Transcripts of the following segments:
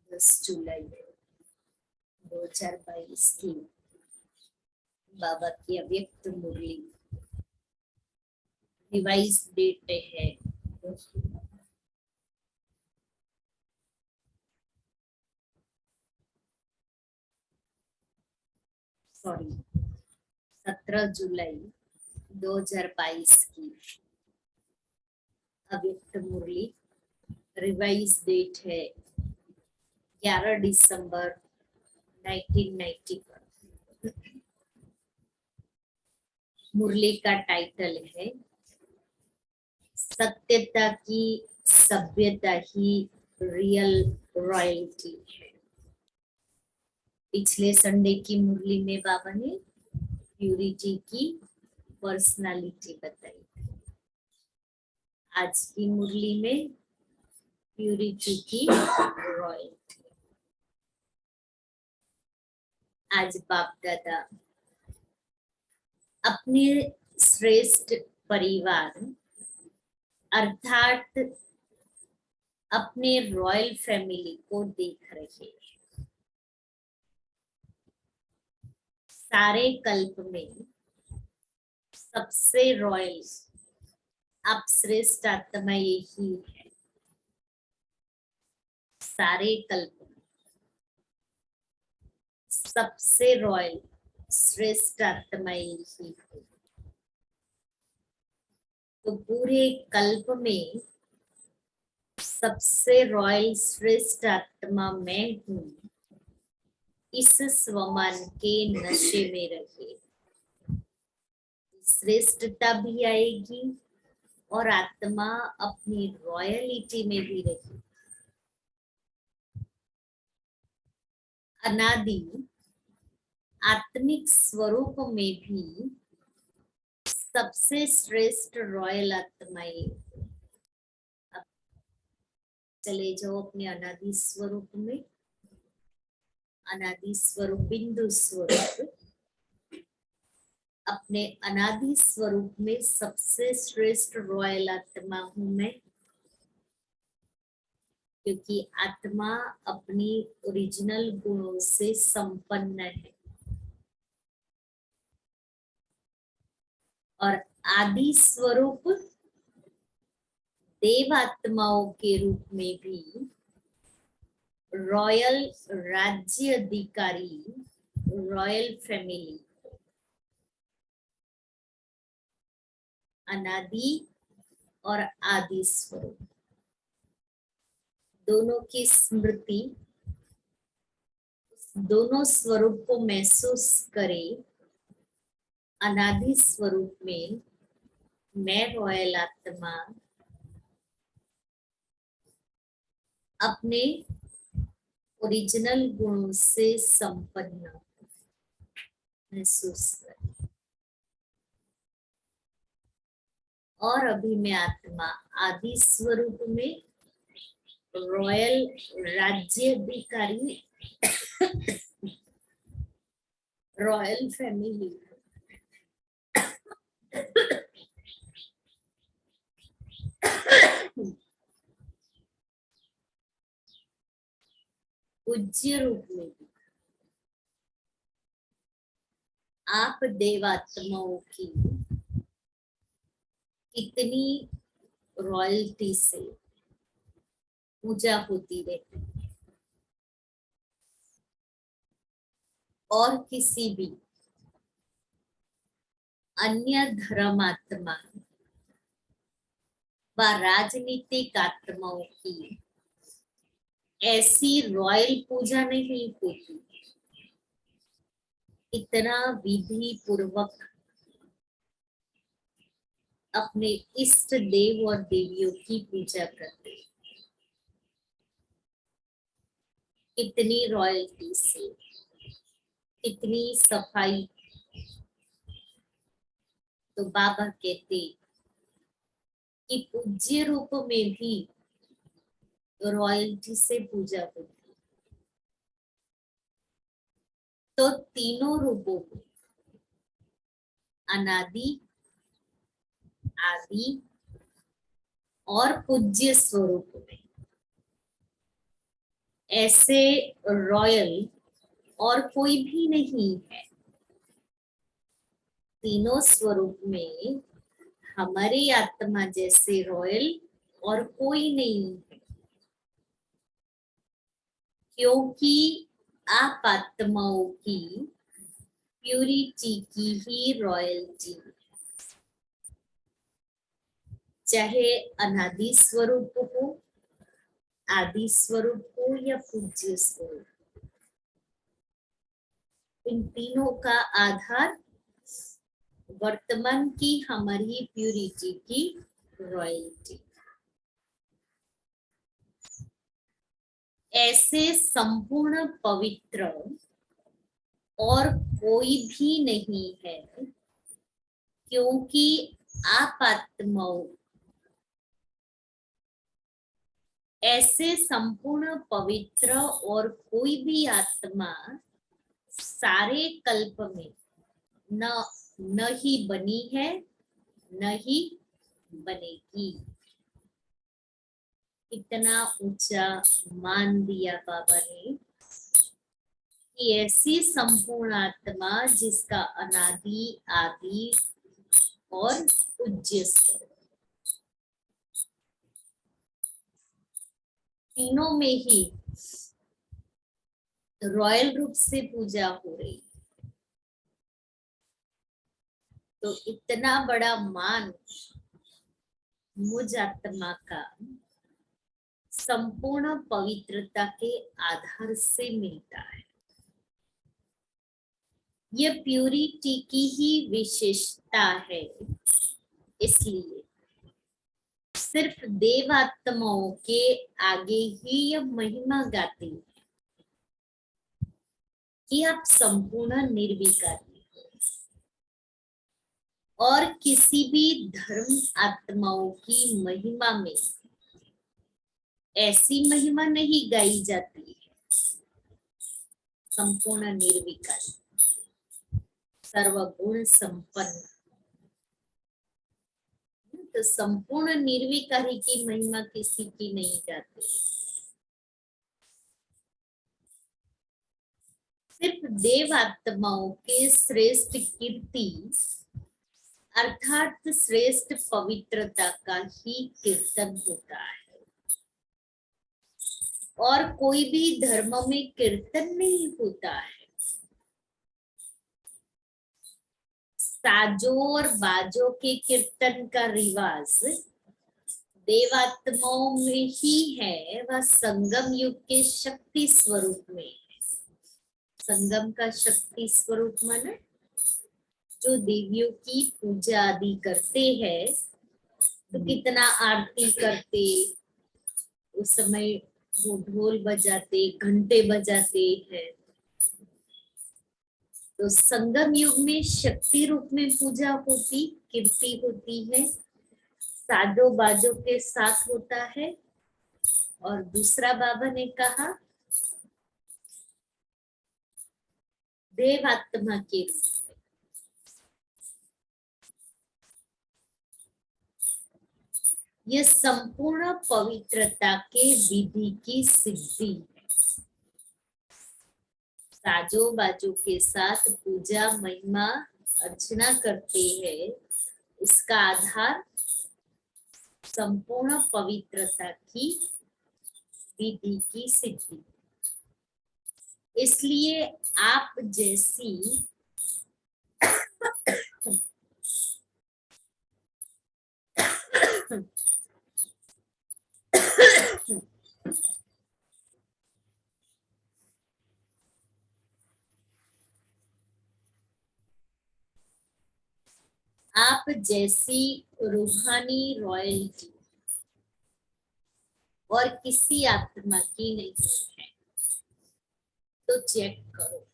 10 जुलाई 2022 की बाबा की अव्यक्त मुरली रिवाइज डेट है 17 जुलाई 2022 की अव्यक्त मुरली रिवाइज डेट है 11 दिसंबर 1991। मुरली का टाइटल है सत्यता की सभ्यता ही रियल रॉयल्टी है। पिछले संडे की मुरली में बाबा ने प्यूरिटी की पर्सनालिटी बताई। आज की मुरली में प्यूरिटी की रॉयल्टी। आज बाप दादा अपने श्रेष्ठ परिवार अर्थात अपने रॉयल फैमिली को देख रहे हैं। सारे कल्प में सबसे रॉयल अब श्रेष्ठ आत्मा यही है। सारे कल्प में सबसे रॉयल श्रेष्ठ आत्मा यही है। तो पूरे कल्प में सबसे रॉयल श्रेष्ठ आत्मा मैं हूँ। इस स्वमान के नशे में रहे, श्रेष्ठता भी आएगी और आत्मा अपनी रॉयलिटी में भी रहे। अनादि आत्मिक स्वरूप में भी सबसे श्रेष्ठ रॉयल आत्माएं। अब चले जाओ अपने अनादि स्वरूप में। अनादि स्वरूप बिंदु स्वरूप अपने अनादि स्वरूप में सबसे श्रेष्ठ रॉयल आत्मा हूं मैं, क्योंकि आत्मा अपनी ओरिजिनल गुणों से संपन्न है। और आदि स्वरूप देव आत्माओं के रूप में भी रॉयल राज्य अधिकारी रॉयल फैमिली अनादि और आदि स्वरूप दोनों की स्मृति दोनों स्वरूप को महसूस करे। अनादि स्वरूप में मैं रॉयल आत्मा अपने ओरिजिनल गुणों से संपन्न महसूस करे। और अभी मैं आत्मा आदि स्वरूप में रॉयल राज्य अधिकारी रॉयल फैमिली पूज्य रूप में भी आप देवात्माओं की कितनी रॉयल्टी से पूजा होती रहती है। और किसी भी अन्य धर्मात्मा व राजनीतिक आत्माओं की ऐसी रॉयल पूजा नहीं होती। इतना विधि पूर्वक अपने इष्ट देव और देवियों की पूजा करते, कितनी रॉयल्टी से, कितनी सफाई। तो बाबा कहते कि पूज्य रूप में भी रॉयल्टी से पूजा होती। तो तीनों रूपों में अनादि आदि और पूज्य स्वरूप में ऐसे रॉयल और कोई भी नहीं है। तीनों स्वरूप में हमारी आत्मा जैसे रॉयल और कोई नहीं है, क्योंकि आप आत्माओं की प्यूरिटी की ही रॉयल्टी, चाहे अनादि स्वरूप हो, आदि स्वरूप हो या पूज्य स्वरूप, इन तीनों का आधार वर्तमान की हमारी प्यूरिटी की रॉयल्टी। ऐसे संपूर्ण पवित्र और कोई भी नहीं है, क्योंकि आप आत्माओं, ऐसे संपूर्ण पवित्र और कोई भी आत्मा सारे कल्प में न ही बनी है, न ही बनेगी। इतना ऊंचा मान दिया बाबा ने कि ऐसी संपूर्ण आत्मा जिसका अनादि, आदि और पूज्य स्वरूप, तीनों में ही रॉयल रूप से पूजा हो रही, तो इतना बड़ा मान मुझ आत्मा का संपूर्ण पवित्रता के आधार से मिलता है। यह प्यूरिटी की ही विशेषता है। इसलिए सिर्फ देवात्माओं के आगे ही यह महिमा गाती है कि आप संपूर्ण निर्विकारी हो, और किसी भी धर्म आत्माओं की महिमा में ऐसी महिमा नहीं गाई जाती है। संपूर्ण निर्विकारी, सर्वगुण संपन्न, तो संपूर्ण निर्विकारी की महिमा किसी की नहीं गाती। सिर्फ देव आत्माओं के श्रेष्ठ कीर्ति अर्थात श्रेष्ठ पवित्रता का ही कीर्तन होता है, और कोई भी धर्म में कीर्तन नहीं होता है। साजों और बाजों के कीर्तन का रिवाज देवात्माओं में ही है, वह संगम युग के शक्ति स्वरूप में है। संगम का शक्ति स्वरूप माना जो देवियों की पूजा आदि करते हैं, तो कितना आरती करते, उस समय वो ढोल बजाते, घंटे बजाते हैं। तो संगम युग में शक्ति रूप में पूजा होती, कीर्ति होती है, साजो बाजो के साथ होता है। और दूसरा बाबा ने कहा देवात्मा के रूप में। यह संपूर्ण पवित्रता के विधि की सिद्धि है। साजो बाजो के साथ पूजा महिमा अर्चना करते हैं, उसका आधार संपूर्ण पवित्रता की विधि की सिद्धि। इसलिए आप जैसी आप जैसी रूहानी रॉयल्टी और किसी आत्मा की नहीं है। तो चेक करो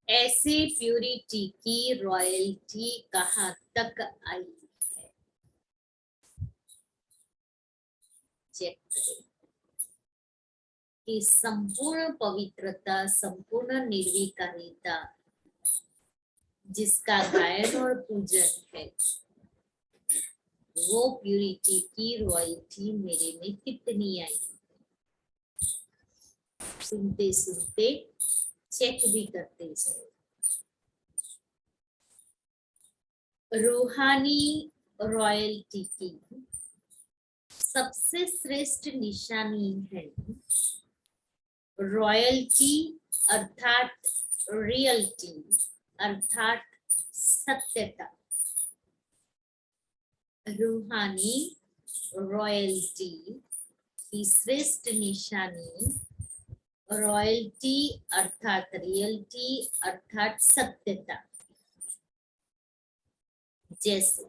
ऐसे प्यूरिटी की रॉयल्टी कहाँ तक आई है। चेक करें कि संपूर्ण पवित्रता, संपूर्ण निर्विकारिता जिसका गायन और पूजन है, वो प्यूरिटी की रॉयल्टी मेरे में कितनी आई। सुनते सुनते चेक भी करते जाओ। रूहानी रॉयल्टी की सबसे श्रेष्ठ निशानी है रॉयल्टी अर्थात रियलिटी अर्थात सत्यता। रूहानी रॉयल्टी की श्रेष्ठ निशानी रॉयल्टी अर्थात रियलिटी अर्थात सत्यता। जैसे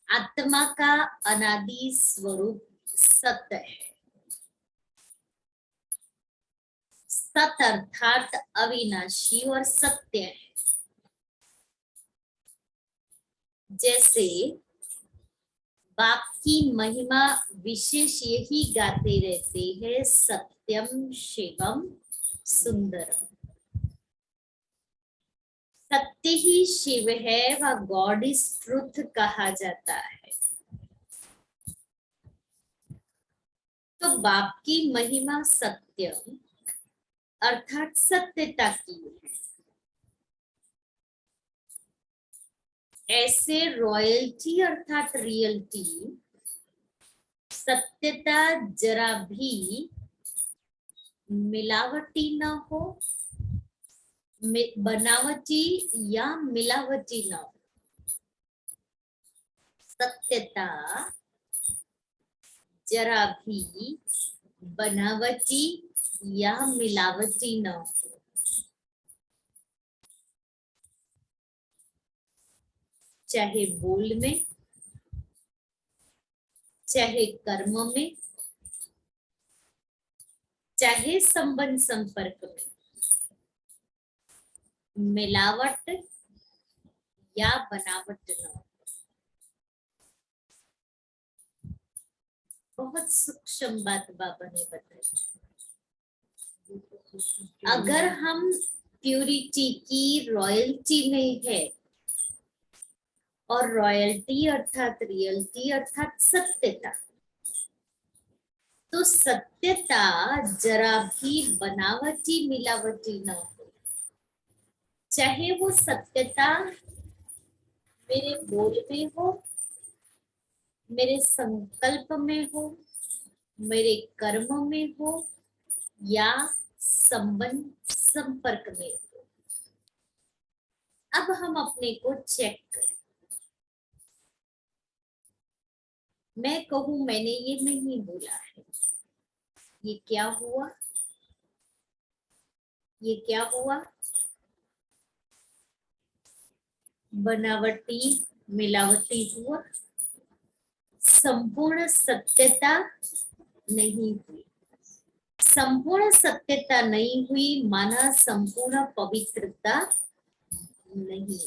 आत्मा का अनादि स्वरूप सत्य है। सत अर्थात अविनाशी और सत्य है। जैसे बाप की महिमा विशेष यही गाते रहते हैं, सत्यम शिवम सुंदरम। सत्य ही शिव है व गॉड इज ट्रुथ कहा जाता है। तो बाप की महिमा सत्य अर्थात सत्यता की है। ऐसे रॉयल्टी अर्थात रियलिटी सत्यता जरा भी मिलावटी न हो, बनावटी या मिलावटी न हो। सत्यता जरा भी बनावटी या मिलावटी न हो। चाहे बोल में, चाहे कर्म में, चाहे संबंध संपर्क में मिलावट या बनावट न हो। बहुत सूक्ष्म बात बाबा ने बताई। अगर हम प्यूरिटी की रॉयल्टी में है और रॉयल्टी अर्थात रियलिटी अर्थात सत्यता, तो सत्यता जरा भी बनावटी मिलावटी न हो। चाहे वो सत्यता मेरे बोल में हो, मेरे संकल्प में हो, मेरे कर्म में हो या संबंध संपर्क में हो। अब हम अपने को चेक करें। मैं कहूं मैंने ये नहीं बोला है, ये क्या हुआ? ये क्या हुआ? बनावटी मिलावटी हुआ, संपूर्ण सत्यता नहीं हुई। संपूर्ण सत्यता नहीं हुई माना संपूर्ण पवित्रता नहीं।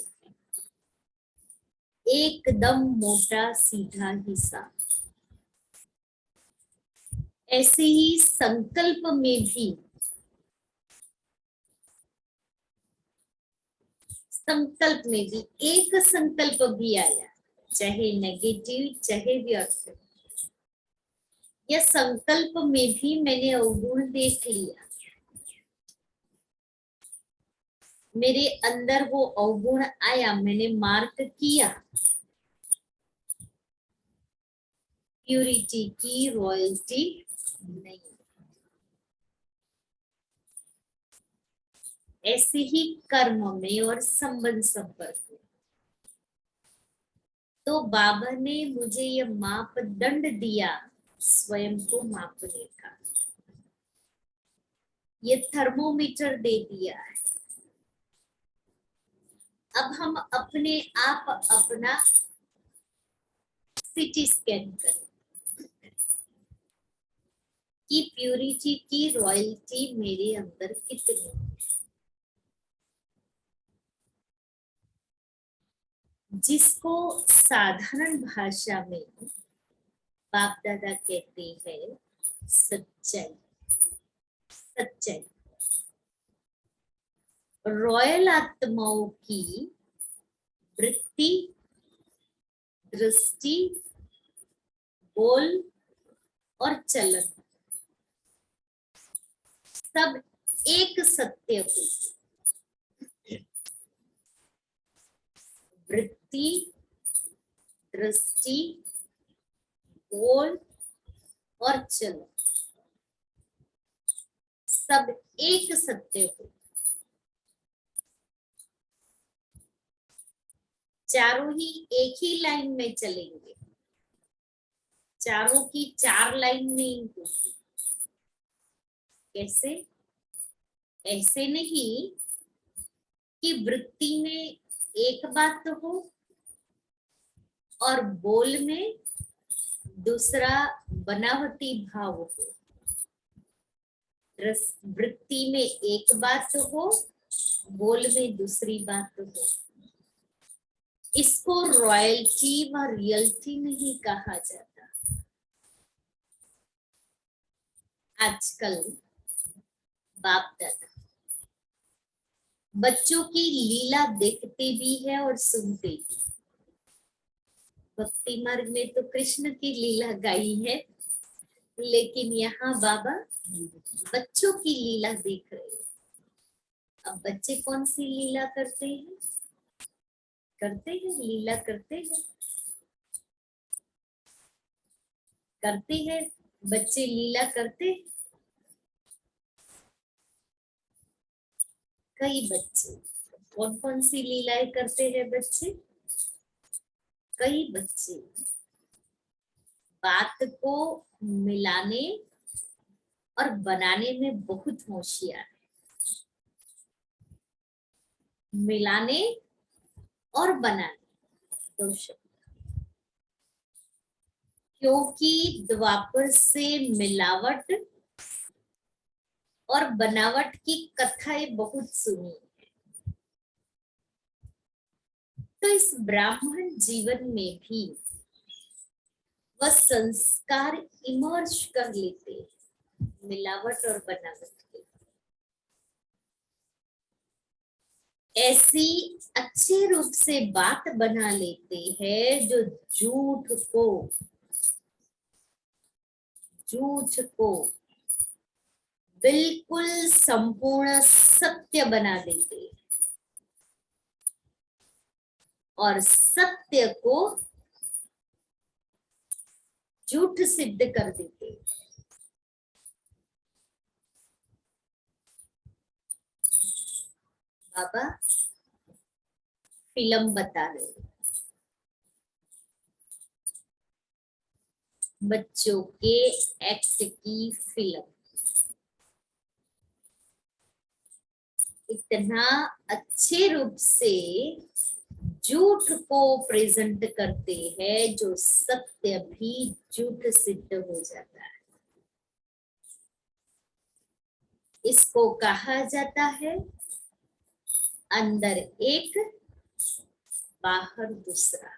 एकदम मोटा सीधा हिसाब। ऐसे ही संकल्प में भी, संकल्प में भी एक संकल्प भी आया, चाहे नेगेटिव चाहे व्यर्थ, या संकल्प में भी मैंने अवगुण देख लिया, मेरे अंदर वो अवगुण आया, मैंने मार्क किया, प्यूरिटी की रॉयल्टी नहीं। ऐसे ही कर्म में और संबंध संपर्क में। तो बाबा ने मुझे ये मापदंड दिया स्वयं को मापने का, ये थर्मोमीटर दे दिया है। अब हम अपने आप अपना सीटी स्कैन करें कि प्यूरिटी की रॉयल्टी मेरे अंदर कितनी है। जिसको साधारण भाषा में बाप दादा कहते हैं सच्चाई। सच्चाई रॉयल आत्माओं की वृत्ति, दृष्टि, बोल और चलन सब एक सत्य को वृत्ति, दृष्टि, बोल और चलन, सब एक सत्य को चारों ही एक ही लाइन में चलेंगे, चारों की चार लाइन नहीं होगी। कैसे? ऐसे नहीं कि वृत्ति में एक बात हो और बोल में दूसरा बनावटी भाव हो, वृत्ति में एक बात हो, बोल में दूसरी बात हो। इसको रॉयल्टी व रियल्टी नहीं कहा जाता। आजकल बाप दादा बच्चों की लीला देखते भी है और सुनते भी। भक्ति मार्ग में तो कृष्ण की लीला गाई है, लेकिन यहाँ बाबा बच्चों की लीला देख रहे हैं। अब बच्चे कौन सी लीला करते हैं? लीला करते हैं बच्चे लीला करते हैं। कई बच्चे कौन कौन सी लीलाएं करते हैं बच्चे? कई बच्चे बात को मिलाने और बनाने में बहुत होशियार है। मिलाने और बनाने दो शब्द, क्योंकि द्वापर से मिलावट और बनावट की कथाएं बहुत सुनी है। तो इस ब्राह्मण जीवन में भी वह संस्कार इमर्ज कर लेते हैं, मिलावट और बनावट के। ऐसी अच्छे रूप से बात बना लेते हैं जो झूठ को बिल्कुल संपूर्ण सत्य बना देते हैं और सत्य को झूठ सिद्ध कर देते हैं। बाबा फिल्म बता रहे हैं, बच्चों के एक्ट की फिल्म। इतना अच्छे रूप से झूठ को प्रेजेंट करते हैं जो सत्य भी झूठ सिद्ध हो जाता है। इसको कहा जाता है अंदर एक बाहर दूसरा।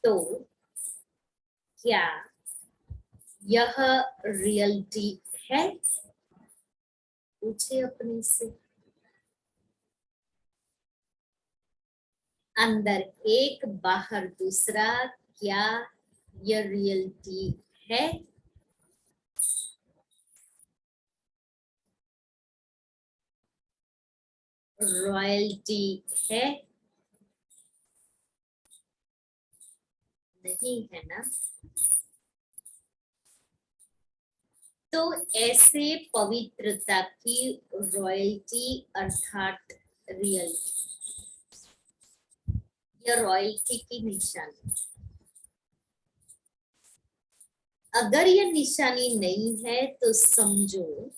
तो क्या यह रियलिटी है? पूछे अपने से। अंदर एक बाहर दूसरा, क्या यह रियलिटी है? रॉयल्टी है? नहीं है ना? तो ऐसे पवित्रता की रॉयल्टी अर्थात रियलिटी, यह रॉयल्टी की निशानी। अगर यह निशानी नहीं है तो समझो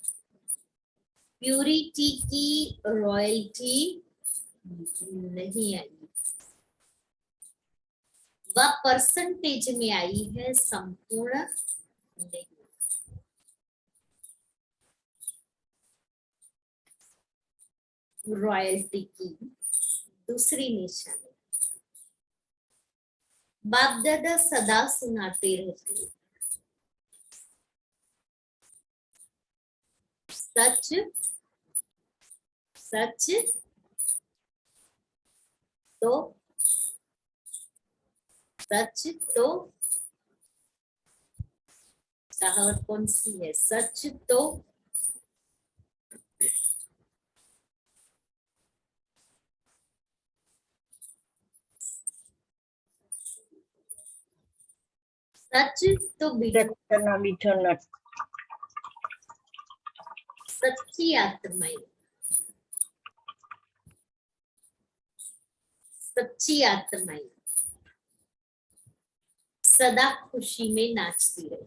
प्यूरिटी की रॉयल्टी नहीं आई, वह परसेंटेज में आई है, संपूर्ण नहीं। रॉयल्टी की दूसरी निशानी बाप दादा सदा सुनाते रहते हैं, सच सच तो सच तो कहावत कौन सी है? सच तो सच तो मीठो नट। सच्ची आत्माएं, सच्ची आत्माएं सदा खुशी में नाचती रही।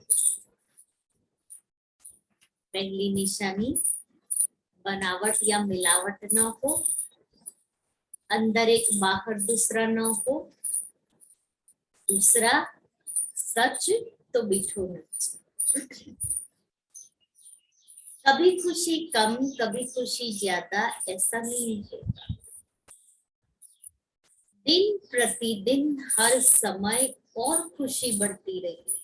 पहली निशानी, बनावट या मिलावट न हो, अंदर एक बाहर दूसरा न हो। दूसरा, सच तो मीठो नच। कभी खुशी कम, कभी खुशी ज्यादा, ऐसा नहीं होता। दिन प्रतिदिन हर समय और खुशी बढ़ती रही।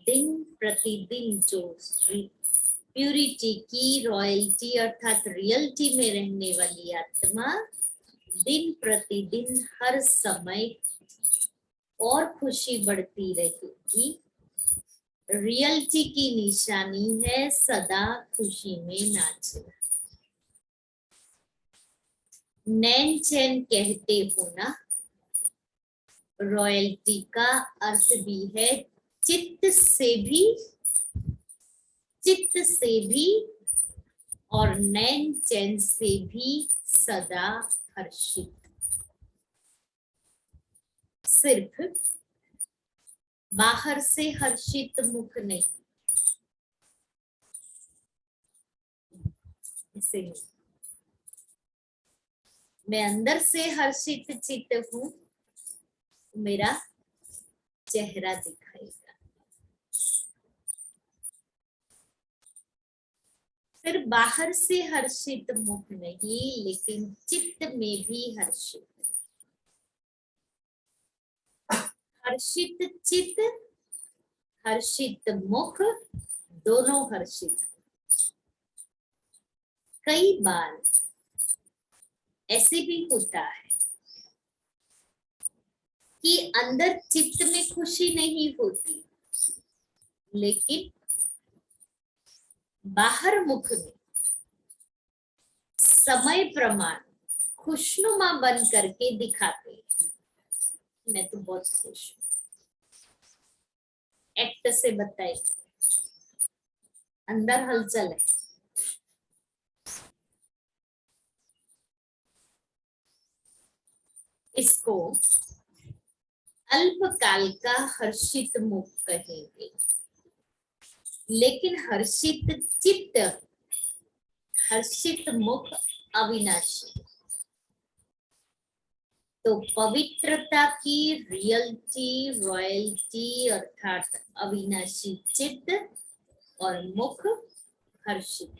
दिन प्रतिदिन जो प्यूरिटी की, रॉयल्टी अर्थात रियलिटी में रहने वाली आत्मा दिन प्रतिदिन हर समय और खुशी बढ़ती रहेगी। रियलिटी की निशानी है सदा खुशी में नाचना। नैन चैन कहते हो ना, रॉयल्टी का अर्थ भी है चित्त से भी और नैन चैन से भी सदा हर्षित। सिर्फ बाहर से हर्षित मुख नहीं, इसे मैं अंदर से हर्षित चित्त हूं, मेरा चेहरा दिखाएगा। फिर बाहर से हर्षित मुख नहीं, लेकिन चित्त में भी हर्षित। हर्षित चित्त, हर्षित मुख, दोनों हर्षित। कई बार ऐसे भी होता है कि अंदर चित्त में खुशी नहीं होती, लेकिन बाहर मुख में समय प्रमाण खुशनुमा बन करके दिखाते हैं, मैं तो बहुत खुश हूं। एक्ट से बताए, अंदर हलचल है। इसको अल्पकाल का हर्षित मुख कहेंगे, लेकिन हर्षित चित्त, हर्षित मुख अविनाशी। तो पवित्रता की रियलिटी, रॉयल्टी अर्थात अविनाशी चित्त और मुख हर्षित।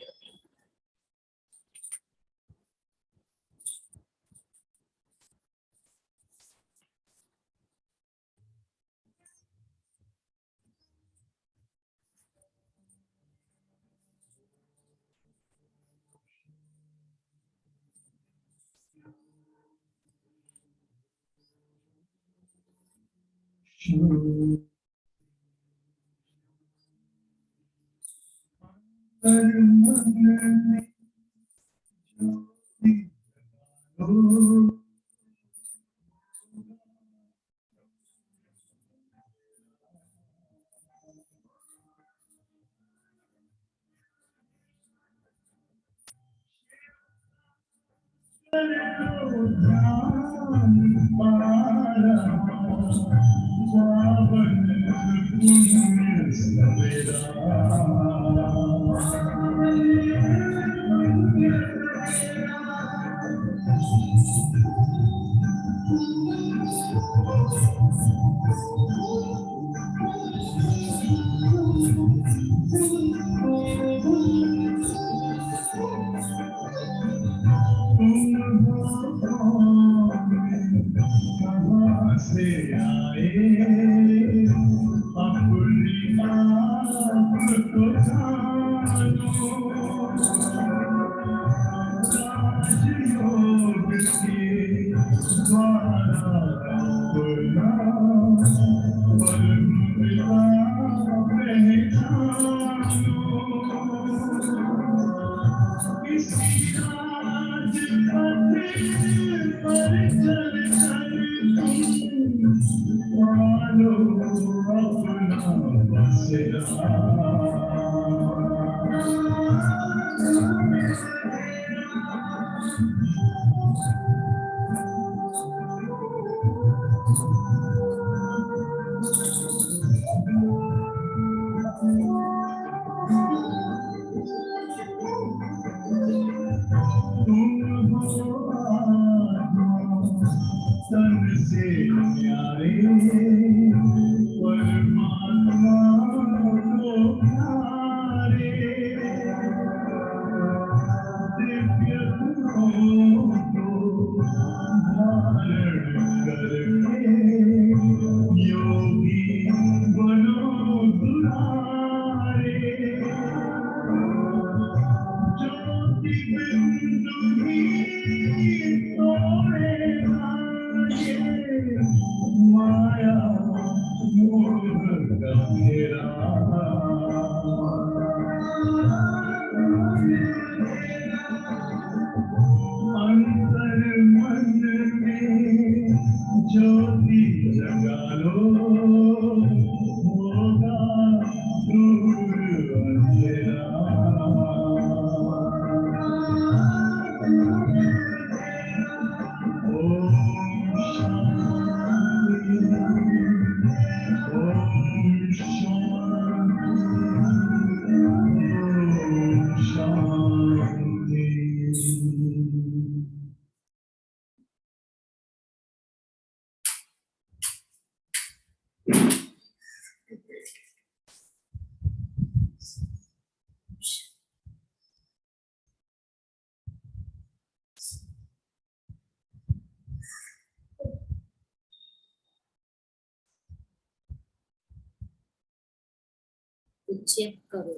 चेक करो,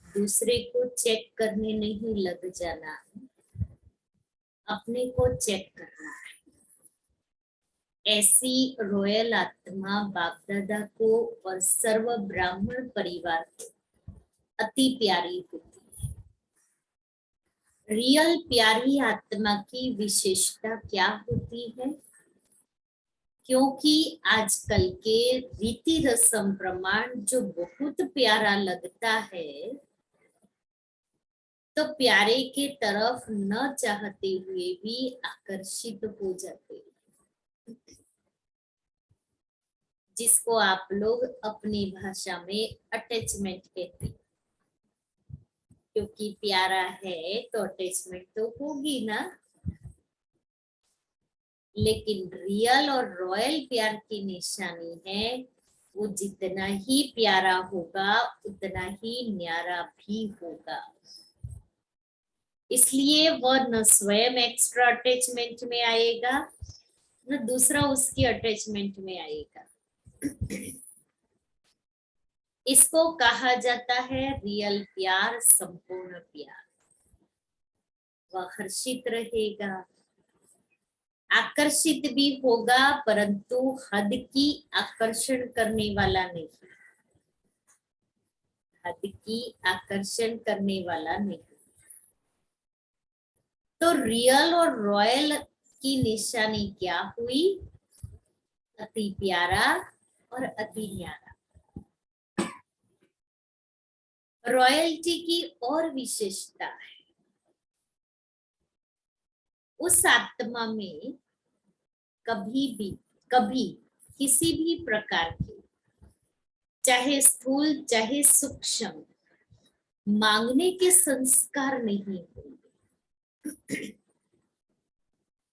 दूसरे को चेक करने नहीं लग जाना, अपने को चेक करना है। ऐसी रॉयल आत्मा बाप दादा को और सर्व ब्राह्मण परिवार को अति प्यारी होती है। रियल प्यारी आत्मा की विशेषता क्या होती है? क्योंकि आजकल के रीति रस्म प्रमाण जो बहुत प्यारा लगता है, तो प्यारे के तरफ न चाहते हुए भी आकर्षित हो जाते हैं, जिसको आप लोग अपनी भाषा में अटैचमेंट कहते हैं। क्योंकि प्यारा है तो अटैचमेंट तो होगी ना। लेकिन रियल और रॉयल प्यार की निशानी है, वो जितना ही प्यारा होगा उतना ही न्यारा भी होगा। इसलिए वह न स्वयं एक्स्ट्रा अटैचमेंट में आएगा, न दूसरा उसकी अटैचमेंट में आएगा। इसको कहा जाता है रियल प्यार, संपूर्ण प्यार। वह हर्षित रहेगा, आकर्षित भी होगा, परंतु हद की आकर्षण करने वाला नहीं, हद की आकर्षण करने वाला नहीं। तो रियल और रॉयल की निशानी क्या हुई? अति प्यारा और अति न्यारा। रॉयल्टी की और विशेषता है, उस आत्मा में कभी किसी भी प्रकार के, चाहे स्थूल चाहे सूक्ष्म, मांगने के संस्कार नहीं होंगे।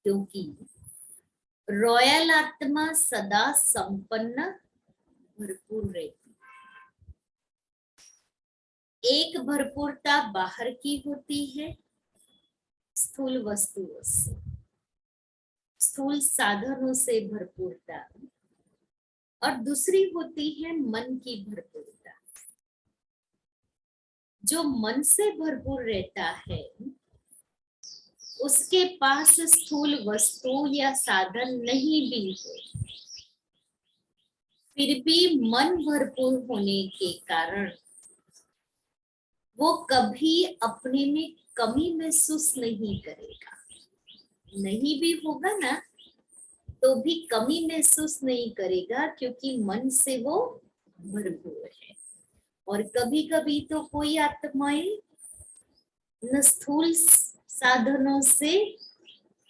क्योंकि रॉयल आत्मा सदा संपन्न भरपूर रहती। एक भरपूरता बाहर की होती है, स्थूल वस्तुओं से, स्थूल साधनों से भरपूरता, और दूसरी होती है मन की भरपूरता। जो मन से भरपूर रहता है उसके पास स्थूल वस्तु या साधन नहीं भी हो, फिर भी मन भरपूर होने के कारण वो कभी अपने में कमी महसूस नहीं करेगा। नहीं भी होगा ना तो भी कमी महसूस नहीं करेगा, क्योंकि मन से वो भरपूर है। और कभी कभी तो कोई आत्माएं न स्थूल साधनों से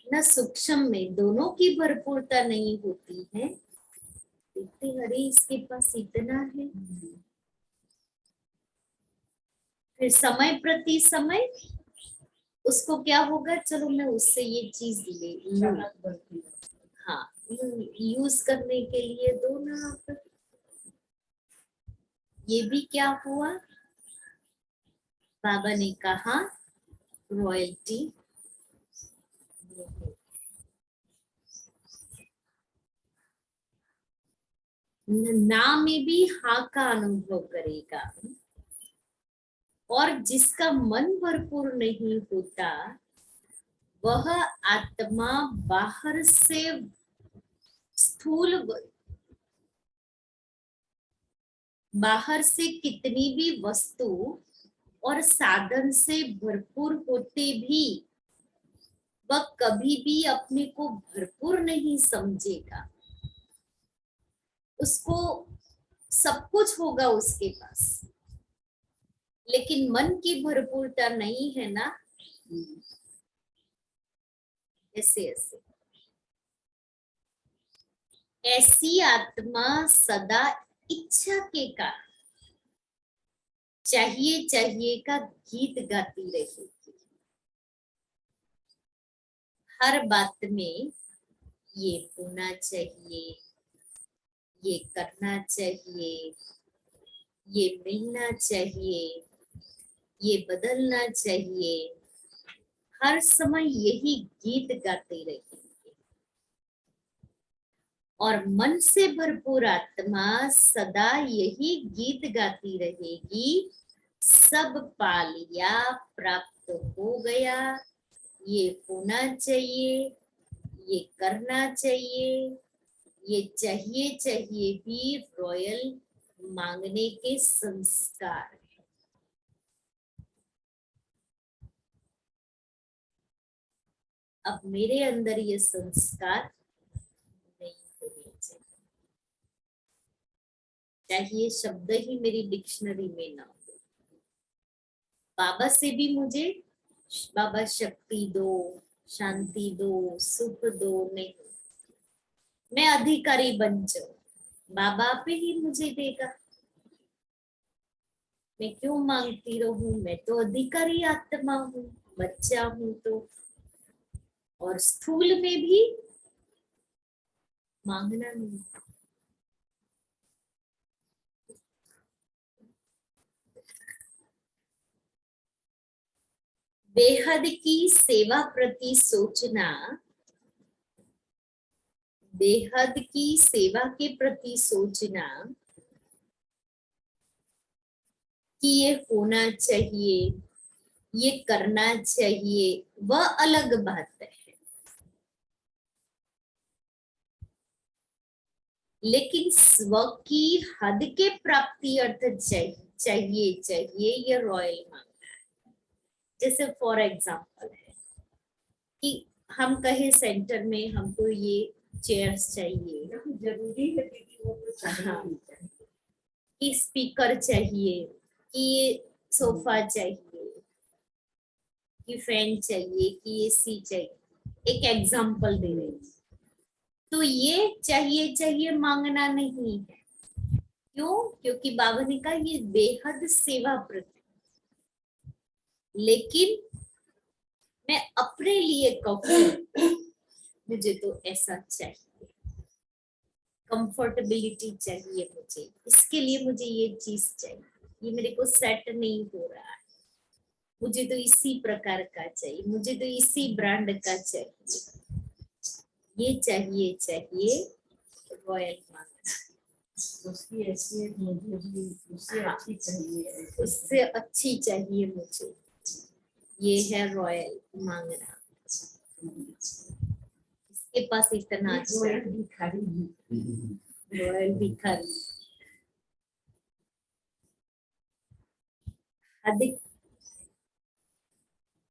न सूक्ष्म में, दोनों की भरपूरता नहीं होती है। देखते अरे इसके पास इतना है, फिर समय प्रति समय उसको क्या होगा, चलो मैं उससे ये चीज ले लूं। हाँ, यूज करने के लिए दो ना आप। ये भी क्या हुआ, बाबा ने कहा रॉयल्टी ना में भी हाँ का अनुभव करेगा। और जिसका मन भरपूर नहीं होता वह आत्मा बाहर से स्थूल, बाहर से कितनी भी वस्तु और साधन से भरपूर होते भी वह कभी भी अपने को भरपूर नहीं समझेगा। उसको सब कुछ होगा उसके पास, लेकिन मन की भरपूरता नहीं है ना, ऐसे ऐसे। ऐसी आत्मा सदा इच्छा के कारण चाहिए चाहिए का गीत गाती रहेगी। हर बात में ये होना चाहिए, ये करना चाहिए, ये मिलना चाहिए, ये बदलना चाहिए, हर समय यही गीत गाते रहेंगे। और मन से भरपूर आत्मा सदा यही गीत गाती रहेगी, सब पा लिया, प्राप्त हो गया, ये होना चाहिए, ये करना चाहिए, ये चाहिए चाहिए भी रॉयल मांगने के संस्कार है। अब मेरे अंदर ये संस्कार नहीं होने चाहिए, चाहिए शब्द ही मेरी डिक्शनरी में ना हो। बाबा से भी मुझे बाबा शक्ति दो, शांति दो, सुख दो, नहीं, मैं अधिकारी बन जाऊं, बाबा पे ही मुझे देगा। मैं क्यों मांगती रहूं, मैं तो अधिकारी आत्मा हूँ, बच्चा हूं तो। और स्थूल में भी मांगना नहीं। बेहद की सेवा प्रति सोचना, बेहद की सेवा के प्रति सोचना कि ये होना चाहिए, ये करना चाहिए, वह अलग बात है। लेकिन स्व की हद के प्राप्ति अर्थ चाहिए चाहिए ये रॉयल मांगना है। जैसे फॉर एग्जांपल है कि हम कहे सेंटर में हमको ये चेयर्स चाहिए, जरूरी है कि वो तो चाहिए। हाँ, कि स्पीकर चाहिए, कि ये सोफा चाहिए, कि फैन चाहिए, कि एसी चाहिए, एक एग्जांपल दे रही हूँ। तो ये चाहिए चाहिए मांगना नहीं है। क्यों? क्योंकि बाबा ने कहा ये बेहद सेवा प्रति। लेकिन मैं अपने लिए कहूँ मुझे तो ऐसा चाहिए, कंफर्टेबिलिटी चाहिए मुझे, इसके लिए मुझे ये चीज चाहिए, ये मेरे को सेट नहीं हो रहा है, मुझे तो इसी प्रकार का चाहिए, मुझे तो इसी ब्रांड का चाहिए, ये चाहिए चाहिए रॉयल मांगना। उसकी हैसियत मुझे भी उससे अच्छी चाहिए, उससे अच्छी चाहिए मुझे, ये है रॉयल मांगना। इसके पास इतना रॉयल भिखारी, रॉयल भिखारी। अधिक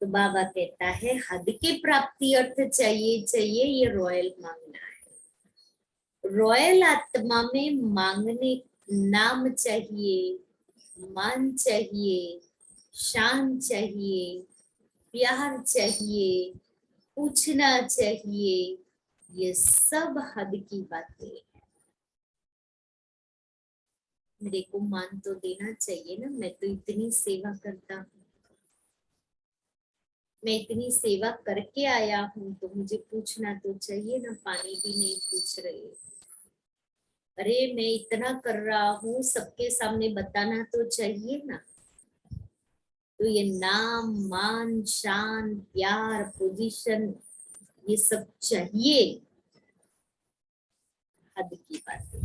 तो बाबा कहता है हद के प्राप्ति अर्थ चाहिए चाहिए, ये रॉयल मांगना है। रॉयल आत्मा में मांगने नाम चाहिए, मान चाहिए, शान चाहिए, प्यार चाहिए, पूछना चाहिए, ये सब हद की बातें हैं। मेरे को मान तो देना चाहिए ना, मैं तो इतनी सेवा करता हूँ, मैं इतनी सेवा करके आया हूँ, तो मुझे पूछना तो चाहिए ना। पानी भी नहीं पूछ रहे, अरे मैं इतना कर रहा हूँ, सबके सामने बताना तो चाहिए ना। तो ये नाम, मान, शान, प्यार, पोजीशन, ये सब चाहिए, हद की बात है।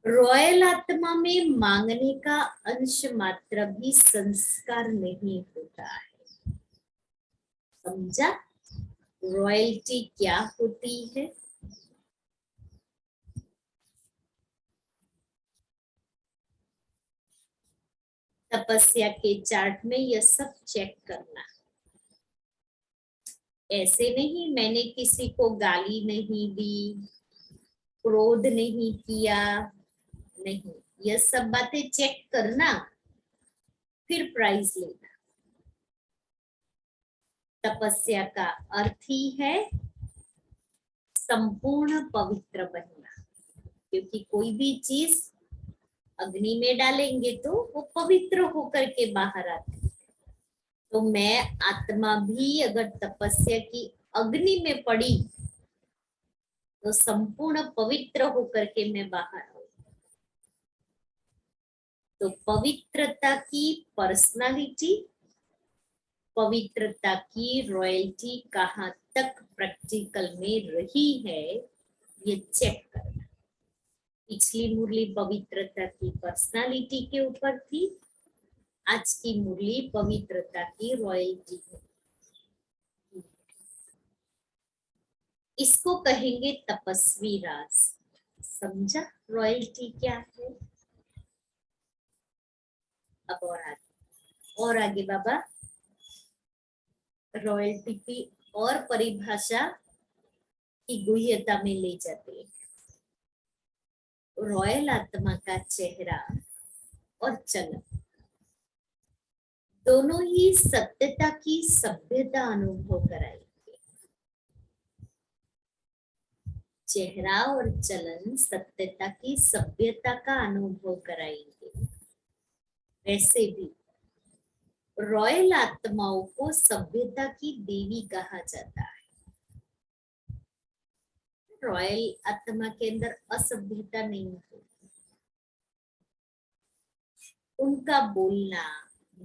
रॉयल आत्मा में मांगने का अंश मात्र भी संस्कार नहीं होता है। समझा रॉयल्टी क्या होती है? तपस्या के चार्ट में यह सब चेक करना। ऐसे नहीं मैंने किसी को गाली नहीं दी, क्रोध नहीं किया, नहीं, यह सब बातें चेक करना, फिर प्राइज लेना। तपस्या का अर्थ ही है संपूर्ण पवित्र बनना, क्योंकि कोई भी चीज अग्नि में डालेंगे तो वो पवित्र होकर के बाहर आती है। तो मैं आत्मा भी अगर तपस्या की अग्नि में पड़ी तो संपूर्ण पवित्र होकर के मैं बाहर आऊं। तो पवित्रता की पर्सनालिटी, पवित्रता की रॉयल्टी कहाँ तक प्रैक्टिकल में रही है, ये चेक करना। पिछली मुरली पवित्रता की पर्सनालिटी के ऊपर थी, आज की मुरली पवित्रता की रॉयल्टी है। इसको कहेंगे तपस्वी राज। समझा रॉयल्टी क्या है? अब और आगे बाबा रॉयल्टी की और परिभाषा की गुह्यता में ले जाते हैं। रॉयल आत्मा का चेहरा और चलन दोनों ही सत्यता की सभ्यता अनुभव कराएंगे। चेहरा और चलन सत्यता की सभ्यता का अनुभव कराएंगे। वैसे भी रॉयल आत्माओं को सभ्यता की देवी कहा जाता है। रॉयल आत्मा के अंदर असभ्यता नहीं है। उनका बोलना,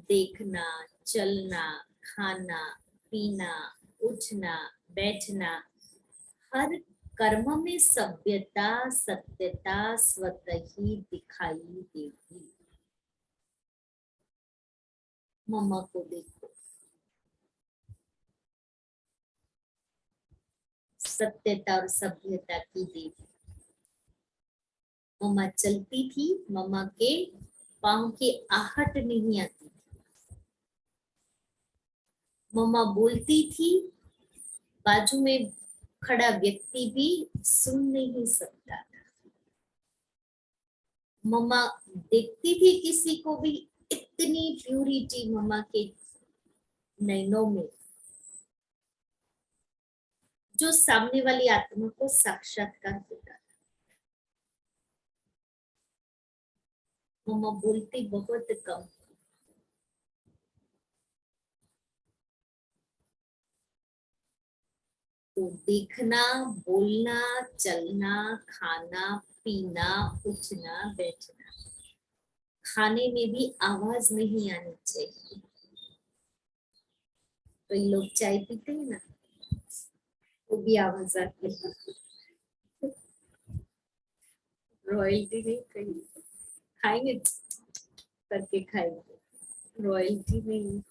देखना, चलना, खाना, पीना, उठना, बैठना, हर कर्म में सभ्यता, सत्यता स्वतः ही दिखाई देगी। मम्मा को देखो, सत्यता और सभ्यता की देवी। मम्मा चलती थी, मम्मा के पाँव की आहट नहीं आती थी। मम्मा बोलती थी, बाजू में खड़ा व्यक्ति भी सुन नहीं सकता था। मम्मा देखती थी किसी को भी, इतनी प्यूरिटी मम्मा के नैनों में, जो सामने वाली आत्मा को साक्षात्कार होता था। मम्मा बोलती बहुत कम। तो देखना, बोलना, चलना, खाना, पीना, उठना, बैठना, खाने में भी आवाज नहीं आनी चाहिए। कई लोग चाय पीते हैं ना, वो भी आवाज आती है। रॉयल्टी नहीं कही, खाएंगे करके खाएंगे, रॉयल्टी नहीं।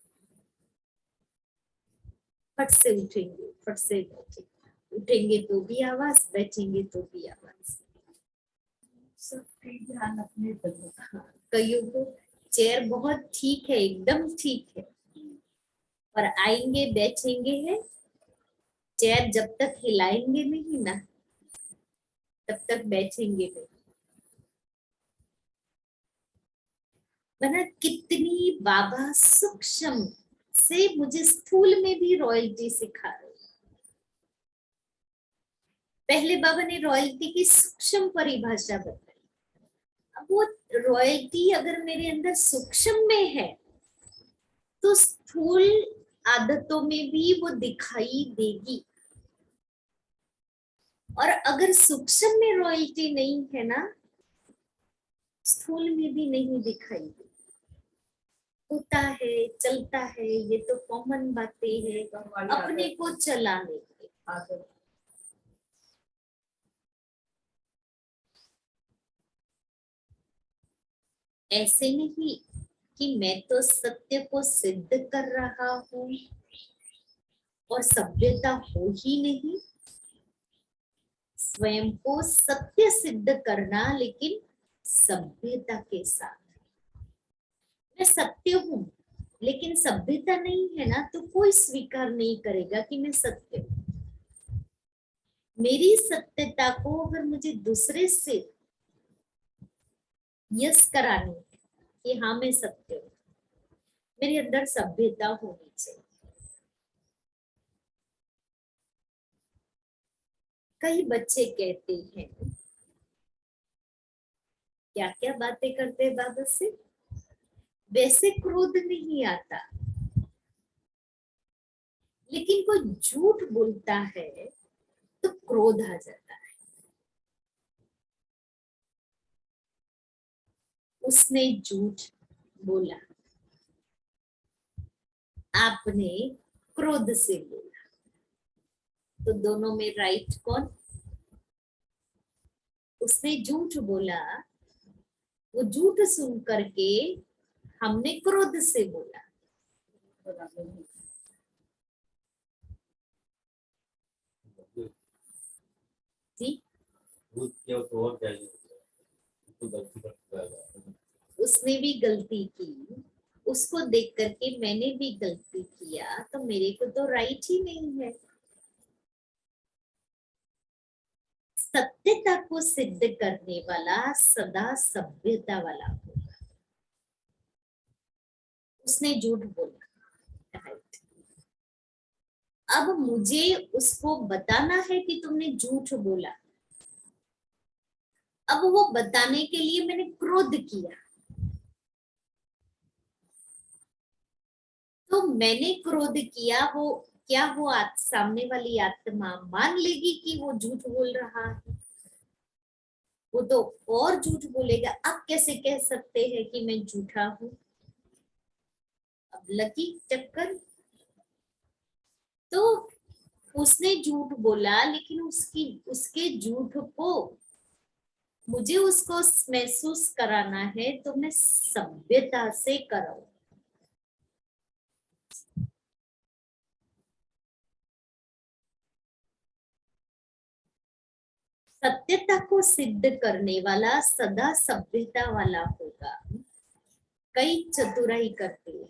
फट से उठेंगे, फट से बैठेंगे, उठेंगे तो भी आवाज, बैठेंगे तो भी आवाज। सबके ध्यान अपने पर। हाँ, कईयों को चेयर बहुत ठीक है, एकदम ठीक है, और आएंगे बैठेंगे है, चेयर जब तक हिलाएंगे नहीं ना तब तक बैठेंगे नहीं। वरना कितनी बाबा सूक्ष्म से मुझे स्थूल में भी रॉयल्टी सिखा रहे। पहले बाबा ने रॉयल्टी की सूक्ष्म परिभाषा बताई। अब वो रॉयल्टी अगर मेरे अंदर सूक्ष्म में है तो स्थूल आदतों में भी वो दिखाई देगी। और अगर सूक्ष्म में रॉयल्टी नहीं है ना स्थूल में भी नहीं दिखाई देगी। होता है चलता है, ये तो कॉमन बातें है, अपने को चला लेंगे। ऐसे नहीं कि मैं तो सत्य को सिद्ध कर रहा हूं और सभ्यता हो ही नहीं। स्वयं को सत्य सिद्ध करना लेकिन सभ्यता के साथ। मैं सत्य हूं लेकिन सभ्यता नहीं है ना तो कोई स्वीकार नहीं करेगा कि मैं सत्य हूं। मेरी सत्यता को अगर मुझे दूसरे से यस करानी है कि हाँ मैं सत्य हूं, मेरे अंदर सभ्यता होनी चाहिए। कई बच्चे कहते हैं क्या क्या बातें करते हैं बाबा से, वैसे क्रोध नहीं आता लेकिन कोई झूठ बोलता है तो क्रोध आ जाता है। उसने झूठ बोला, आपने क्रोध से बोला, तो दोनों में राइट कौन? उसने झूठ बोला, वो झूठ सुन करके हमने क्रोध से बोला। जी उसने भी गलती की, उसको देख करके मैंने भी गलती किया तो मेरे को तो राइट ही नहीं है। सत्यता को सिद्ध करने वाला सदा सभ्यता वाला होगा। उसने झूठ बोला, राइट। अब मुझे उसको बताना है कि तुमने झूठ बोला। अब वो बताने के लिए मैंने क्रोध किया, तो मैंने क्रोध किया, वो क्या वो सामने वाली आत्मा मान लेगी कि वो झूठ बोल रहा है? वो तो और झूठ बोलेगा। आप कैसे कह सकते हैं कि मैं झूठा हूं? अब लकी चक्कर। तो उसने झूठ बोला लेकिन उसके झूठ को मुझे उसको महसूस कराना है तो मैं सभ्यता से कराऊं। सत्यता को सिद्ध करने वाला सदा सभ्यता वाला होगा। कई चतुराई करते हैं,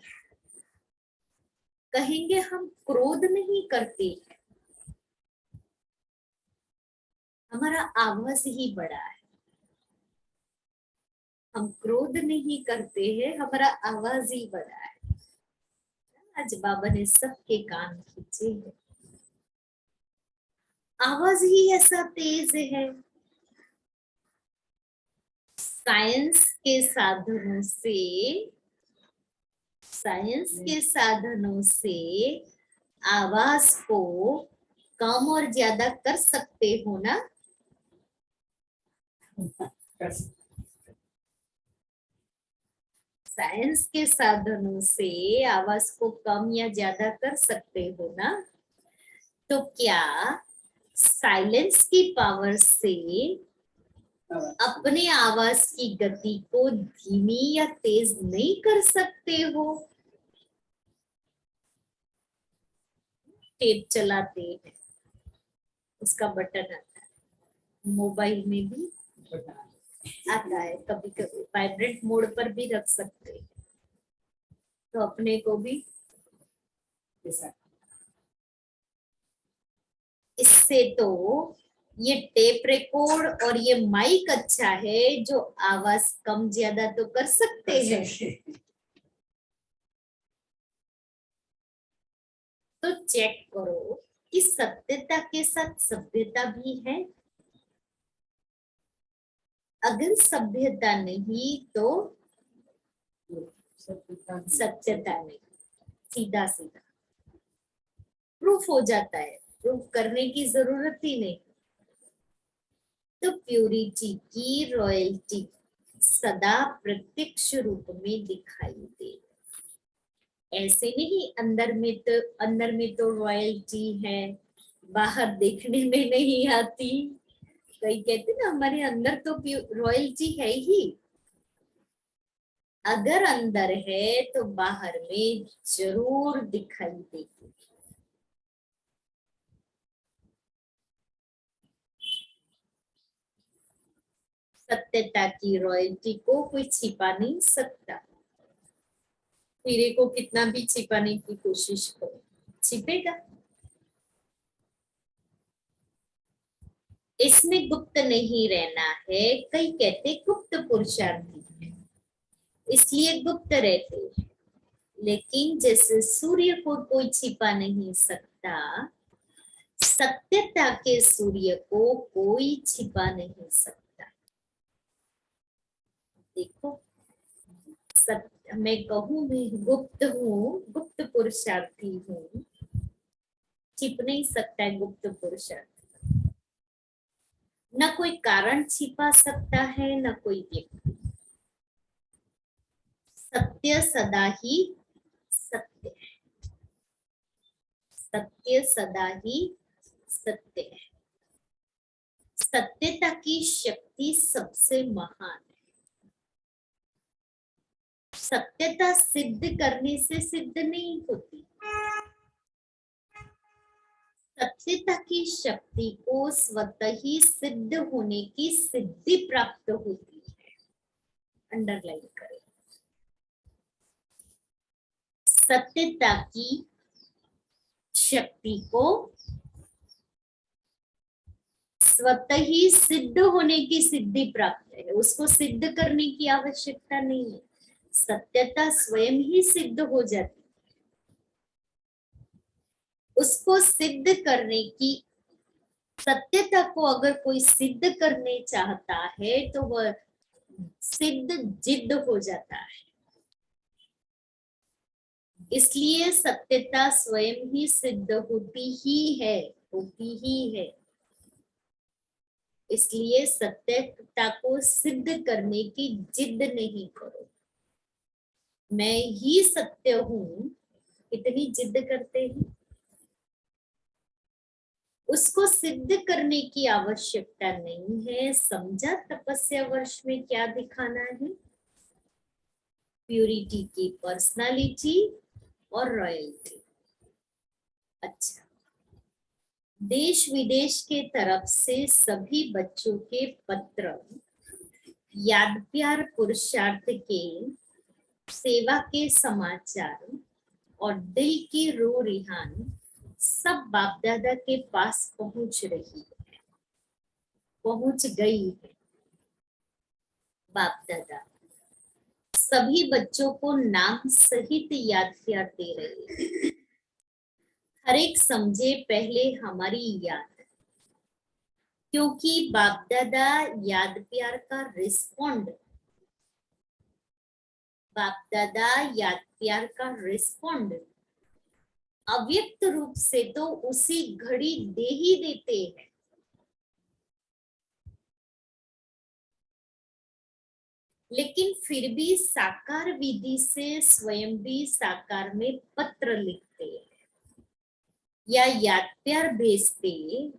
कहेंगे हम क्रोध नहीं करते हैं, हमारा आवाज ही बड़ा है। हम क्रोध नहीं करते हैं, हमारा आवाज ही बड़ा है। आज बाबा ने सबके कान खींचे हैं, आवाज ही ऐसा तेज है। साइंस के साधनों से, साइंस के साधनों से आवाज को कम और ज्यादा कर सकते हो ना? साइंस के साधनों से आवाज को कम या ज्यादा कर सकते हो ना? तो क्या साइलेंस की पावर से अपने आवाज की गति को धीमी या तेज नहीं कर सकते हो? टेप चलाते हैं, उसका बटन आता है, मोबाइल में भी आता है, कभी कभी वाइब्रेट मोड पर भी रख सकते हैं। तो अपने को भी इससे तो ये टेप रिकॉर्ड और ये माइक अच्छा है जो आवाज कम ज्यादा तो कर सकते हैं। तो चेक करो कि सत्यता के साथ सभ्यता भी है। अगर सभ्यता नहीं तो सत्यता नहीं, सीधा सीधा प्रूफ हो जाता है, प्रूफ करने की जरूरत ही नहीं। तो प्यूरिटी की रॉयल्टी सदा प्रत्यक्ष रूप में दिखाई दे, ऐसे नहीं अंदर में तो रॉयल्टी है, बाहर देखने में नहीं आती। कई कहते ना हमारे अंदर तो रॉयल्टी है ही, अगर अंदर है तो बाहर में जरूर दिखाई देगी। सत्यता की रॉयल्टी को कोई छिपा नहीं सकता। हीरे को कितना भी छिपाने की कोशिश करो, छिपेगा। इसमें गुप्त नहीं रहना है, कई कहते गुप्त पुरुषार्थी है इसलिए गुप्त रहते हैं। लेकिन जैसे सूर्य को कोई छिपा नहीं सकता, सत्यता के सूर्य को कोई छिपा नहीं सकता। देखो, सत्य मैं कहूं मैं गुप्त हूँ, गुप्त पुरुषार्थी हूँ, छिप नहीं सकता है गुप्त पुरुषार्थी। न कोई कारण छिपा सकता है न कोई व्यक्ति। सत्य सदा ही सत्य है, सत्य सदा ही सत्य है। सत्यता की शक्ति सबसे महान है। सत्यता सिद्ध करने से सिद्ध नहीं होती, सत्यता की शक्ति को स्वतः ही सिद्ध होने की सिद्धि प्राप्त होती है। अंडरलाइन करें, सत्यता की शक्ति को स्वतः ही सिद्ध होने की सिद्धि प्राप्त है, उसको सिद्ध करने की आवश्यकता नहीं है, सत्यता स्वयं ही सिद्ध हो जाती है। उसको सिद्ध करने की, सत्यता को अगर कोई सिद्ध करने चाहता है तो वह सिद्ध जिद्द हो जाता है। इसलिए सत्यता स्वयं ही सिद्ध होती ही है, होती ही है। इसलिए सत्यता को सिद्ध करने की जिद नहीं करो। मैं ही सत्य हूं, इतनी जिद करते हैं, उसको सिद्ध करने की आवश्यकता नहीं है। समझा तपस्या वर्ष में क्या दिखाना है? प्यूरिटी की पर्सनालिटी और रॉयल्टी। अच्छा, देश विदेश के तरफ से सभी बच्चों के पत्र, याद प्यार पुरुषार्थ के, सेवा के समाचार और दिल की रो रिहान सब बाप दादा के पास पहुंच रही है, पहुंच गई है। बाप दादा सभी बच्चों को नाम सहित याद प्यार दे रहे हैं। हर एक समझे पहले हमारी याद, क्योंकि बाप दादा याद प्यार का रिस्पॉन्ड, बाप दादा याद प्यार का रिस्पॉन्ड अव्यक्त रूप से तो उसी घड़ी दे ही देते हैं। लेकिन फिर भी साकार विधि से स्वयं भी साकार में पत्र लिखते या याद प्यार भेजते,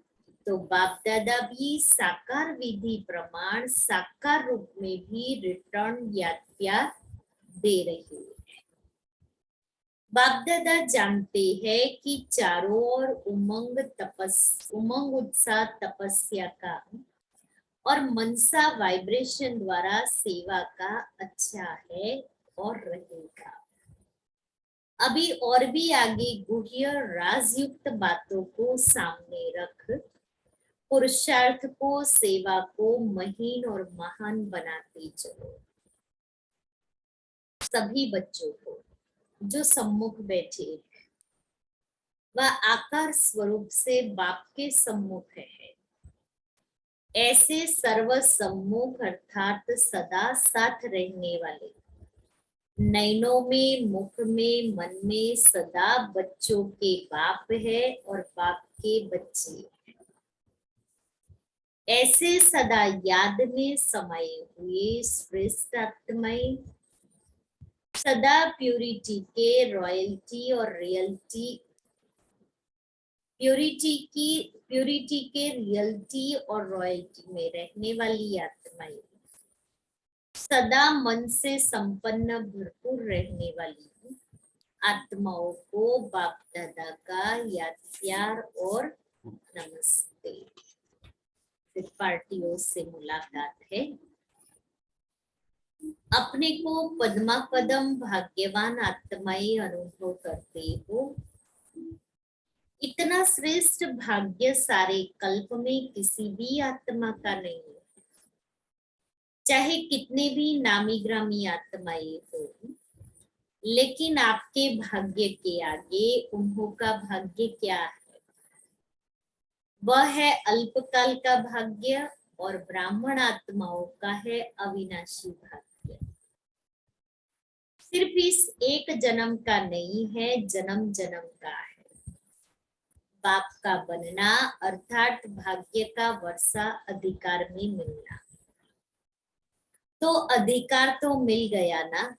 तो बाप दादा भी साकार विधि प्रमाण साकार रूप में भी रिटर्न याद प्यार दे रहे हैं। बाप दादा जानते हैं कि चारों ओर उमंग उत्साह तपस्या का और मनसा वाइब्रेशन द्वारा सेवा का अच्छा है और रहेगा। अभी और भी आगे गुह्य राजयुक्त बातों को सामने रख पुरुषार्थ को, सेवा को महीन और महान बनाते चलो। सभी बच्चों को जो सम्मुख बैठे हैं वह आकार स्वरूप से बाप के सम्मुख है। ऐसे सर्व सम्मुख अर्थात सदा साथ रहने वाले, नयनों में, मुख में, मन में सदा बच्चों के बाप है और बाप के बच्चे। ऐसे सदा याद में समाये हुए श्रेष्ठ आत्माएं, सदा प्यूरिटी के, रॉयल्टी और रियलिटी, प्यूरिटी के, रियलिटी और रॉयल्टी में रहने वाली आत्माएं, सदा मन से संपन्न भरपूर रहने वाली आत्माओं को बाप दादा का याद, प्यार और नमस्ते। फिर पार्टियों से मुलाकात है। अपने को पद्मा पदम भाग्यवान आत्माएं अनुभव करते हो। इतना श्रेष्ठ भाग्य सारे कल्प में किसी भी आत्मा का नहीं है। चाहे कितने भी नामी ग्रामी आत्माएं हो, लेकिन आपके भाग्य के आगे उन्हों का भाग्य क्या है? वह है अल्पकाल का भाग्य और ब्राह्मण आत्माओं का है अविनाशी भाग्य। सिर्फ इस एक जन्म का नहीं है, जन्म जन्म का है। बाप का बनना अर्थात भाग्य का वर्षा अधिकार में मिलना। तो अधिकार तो मिल गया ना,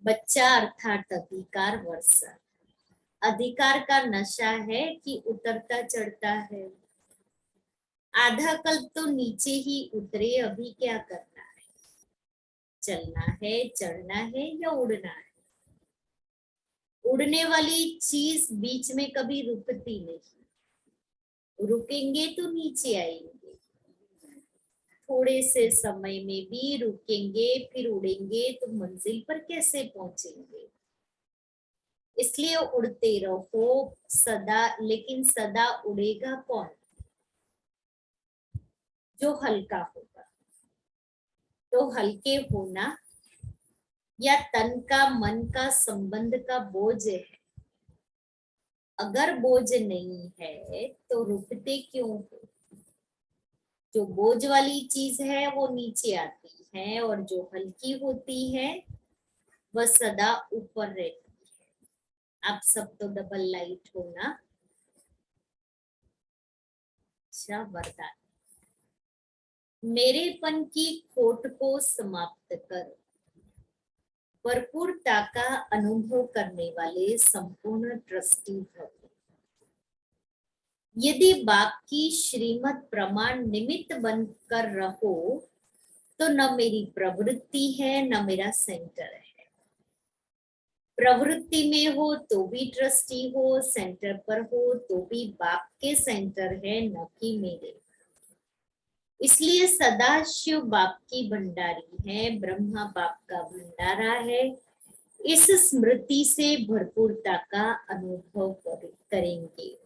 बच्चा अर्थात अधिकार वर्षा। अधिकार का नशा है कि उतरता चढ़ता है। आधा कल्प तो नीचे ही उतरे, अभी क्या करना है? चलना है, चढ़ना है या उड़ना है? उड़ने वाली चीज बीच में कभी रुकती नहीं। रुकेंगे तो नीचे आएंगे, थोड़े से समय में भी रुकेंगे फिर उड़ेंगे तो मंजिल पर कैसे पहुंचेंगे? इसलिए उड़ते रहो सदा, लेकिन सदा उड़ेगा कौन? जो हल्का होगा। तो हल्के होना या तन का मन का संबंध का बोझ है। अगर बोझ नहीं है तो रुकते क्यों हो? जो बोझ वाली चीज है वो नीचे आती है और जो हल्की होती है वह सदा ऊपर रहती है। आप सब तो डबल लाइट हो ना? अच्छा, वरदान। मेरेपन की खोट को समाप्त कर भरपूरता का अनुभव करने वाले संपूर्ण ट्रस्टी भव। यदि बाप की श्रीमत प्रमाण निमित्त बनकर रहो तो न मेरी प्रवृत्ति है न मेरा सेंटर है। प्रवृत्ति में हो तो भी ट्रस्टी हो, सेंटर पर हो तो भी बाप के सेंटर है, न कि मेरे। इसलिए सदाशिव बाप की भंडारी है, ब्रह्मा बाप का भंडारा है। इस स्मृति से भरपूरता का अनुभव करेंगे।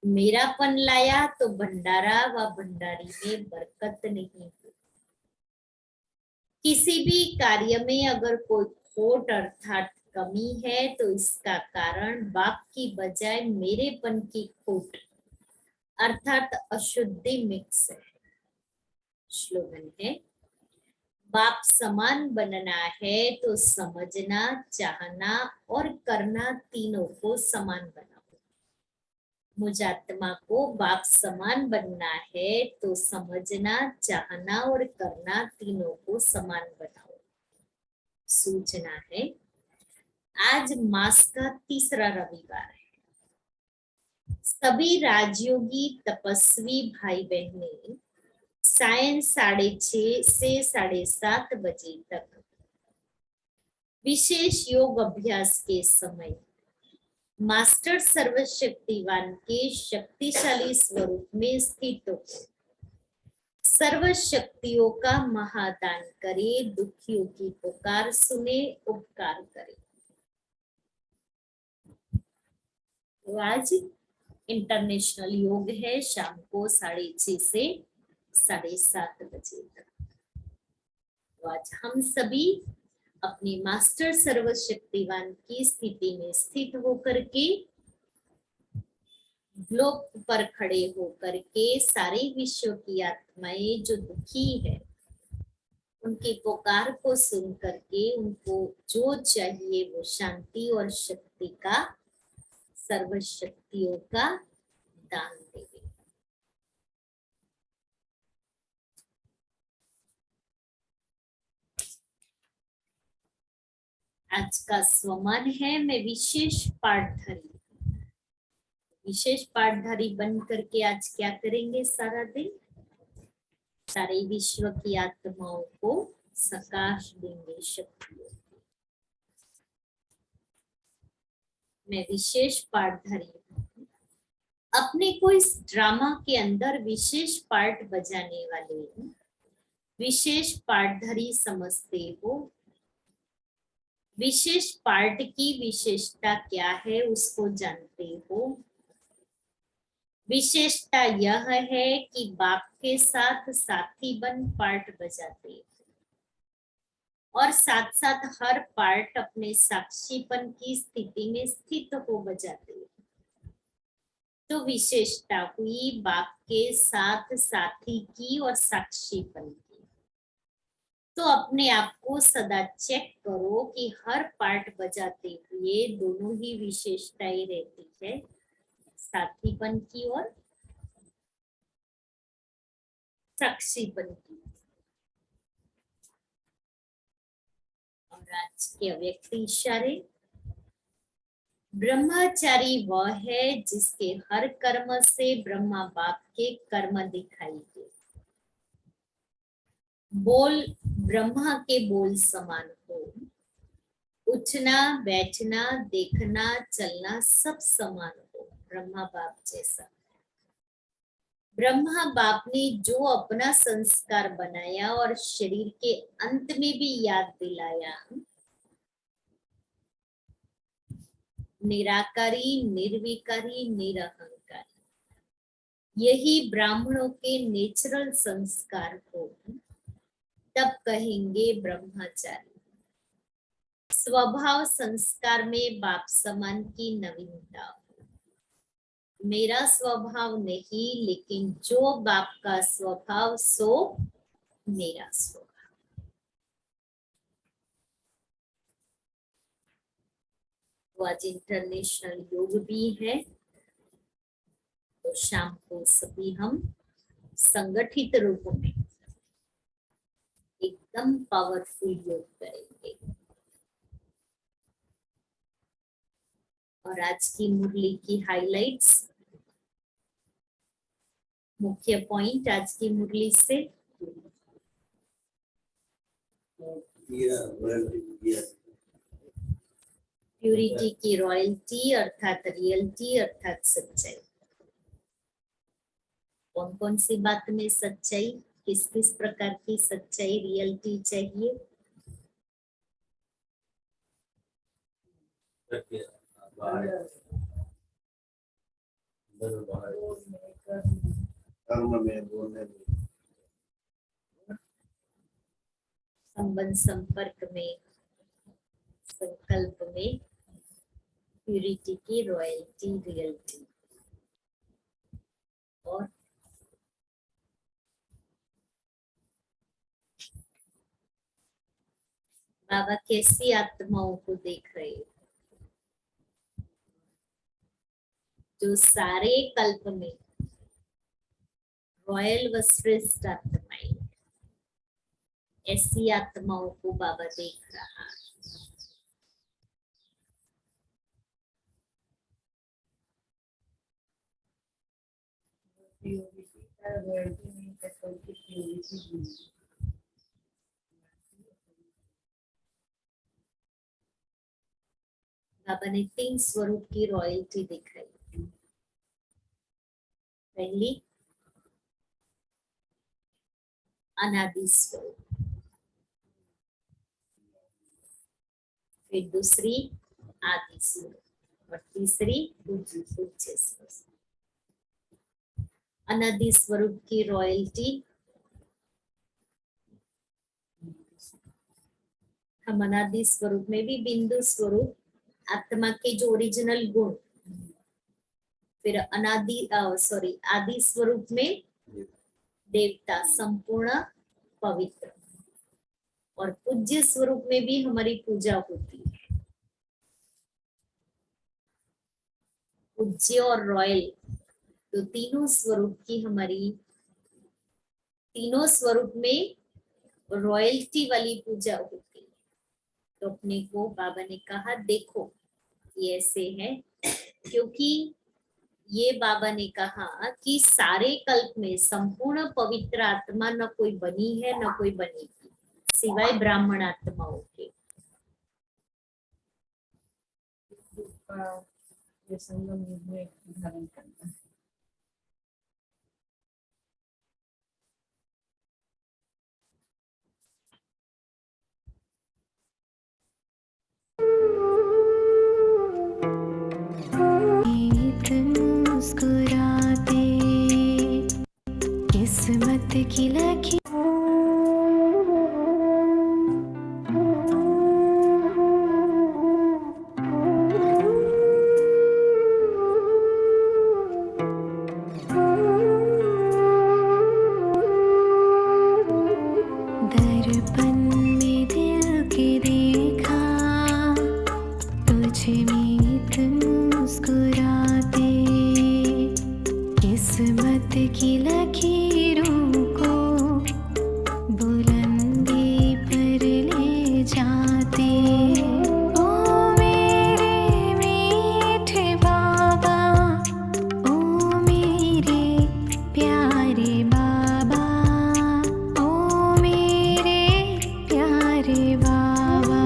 मेरापन लाया तो भंडारा व भंडारी में बरकत नहीं हुई। किसी भी कार्य में अगर कोई खोट अर्थात कमी है तो इसका कारण बाप की बजाय मेरेपन की खोट अर्थात अशुद्धि मिक्स है। श्लोगन है, बाप समान बनना है तो समझना, चाहना और करना तीनों को समान बनाओ। मुझ आत्मा को बाप समान बनना है तो समझना, चाहना और करना तीनों को समान बनाओ। सूचना है, आज मास का तीसरा रविवार है। सभी राजयोगी तपस्वी भाई बहनें सायं 6:30 से 7:30 बजे तक विशेष योग अभ्यास के समय मास्टर सर्वशक्तिवान के शक्तिशाली स्वरूप में स्थित हो सर्व शक्तियों का महादान करे, दुखियों की पुकार सुने, उपकार करे। तो आज इंटरनेशनल योग है, शाम को 6:30 से 7:30 बजे तक। तो आज हम सभी अपनी मास्टर सर्वशक्तिवान की स्थिति में स्थित होकर के ग्लोब पर खड़े होकर के सारे विश्व की आत्माएं जो दुखी है उनकी पुकार को सुन करके उनको जो चाहिए वो शांति और शक्ति का, सर्व शक्तियों का दान देवे। आज का स्वमान है मैं विशेष पाठधारी। विशेष पाठधारी बन करके आज क्या करेंगे? सारा दिन सारे विश्व की आत्माओं को सकाश देंगे शक्तियों। मैं विशेष पाठधारी हूँ। अपने को इस ड्रामा के अंदर विशेष पार्ट बजाने वाले विशेष पाठधारी समझते हो। विशेष पार्ट की विशेषता क्या है उसको जानते हो। विशेषता यह है कि बाप के साथ साथी बन पार्ट बजाते हो और साथ साथ हर पार्ट अपने साक्षीपन की स्थिति में स्थित हो बजाते हो। तो विशेषता हुई बाप के साथ साथी की और साक्षीपन की। तो अपने आप को सदा चेक करो कि हर पार्ट बजाते हुए दोनों ही विशेषताएं रहती है, साथीपन की और साक्षीपन की। और आज के अव्यक्त इशारे, ब्रह्मचारी वह है जिसके हर कर्म से ब्रह्मा बाप के कर्म दिखाई दे। बोल ब्रह्मा के बोल समान हो। उठना बैठना देखना चलना सब समान हो, ब्रह्मा बाप जैसा। ब्रह्मा बाप ने जो अपना संस्कार बनाया और शरीर के अंत में भी याद दिलाया, निराकारी निर्विकारी निरहंकारी, यही ब्राह्मणों के नेचुरल संस्कार हो, तब कहेंगे ब्रह्मचारी। स्वभाव संस्कार में बाप समान की नवीनता हो। मेरा स्वभाव नहीं, लेकिन जो बाप का स्वभाव सो मेरा स्वभाव। तो आज इंटरनेशनल योग भी है, तो शाम को सभी हम संगठित रूप में एकदम पावरफुल योग करेंगे। और आज की मुरली की हाइलाइट्स, मुख्य पॉइंट आज की मुरली से, प्यूरिटी की रॉयल्टी अर्थात रियलिटी अर्थात सच्चाई। कौन कौन सी बात में सच्चाई, किस किस प्रकार की सच्चाई रियलिटी चाहिए? संबंध संपर्क में, संकल्प में, प्यूरिटी की रॉयल्टी रियलिटी। और बाबा कैसी आत्माओं को देख रहे हो जो सारे कल्प में रॉयल व श्रेष्ठ आत्माएं, ऐसी आत्माओं को बाबा देख रहा है। बाबा ने 3 स्वरूप की रॉयल्टी दिखाई। पहली अनादि स्वरूप, फिर दूसरी आदि स्वरूप, और तीसरी पूज्य स्वरूप। अनादि स्वरूप की रॉयल्टी, हम अनादि स्वरूप में भी बिंदु स्वरूप आत्मा के जो ओरिजिनल गुण, फिर आदि स्वरूप में देवता संपूर्ण पवित्र, और पूज्य स्वरूप में भी हमारी पूजा होती है। पूज्य और रॉयल, तो तीनों स्वरूप की हमारी, तीनों स्वरूप में रॉयल्टी वाली पूजा होती है। तो अपने को बाबा ने कहा देखो ये ऐसे है, क्योंकि ये बाबा ने कहा कि सारे कल्प में संपूर्ण पवित्र आत्मा न कोई बनी है न कोई बनेगी सिवाय ब्राह्मण आत्माओं के। ये संगम युग में धारण करना है। मुस्कुराते किस्मत की लकीर, दर्पण में दिल के देखा तुझे मीत मुस्कुराते, किस्मत की लकीरों को बुलंदी पर ले जाते। ओ मेरे मीठे बाबा, ओ मेरे प्यारे बाबा, ओ मेरे प्यारे बाबा,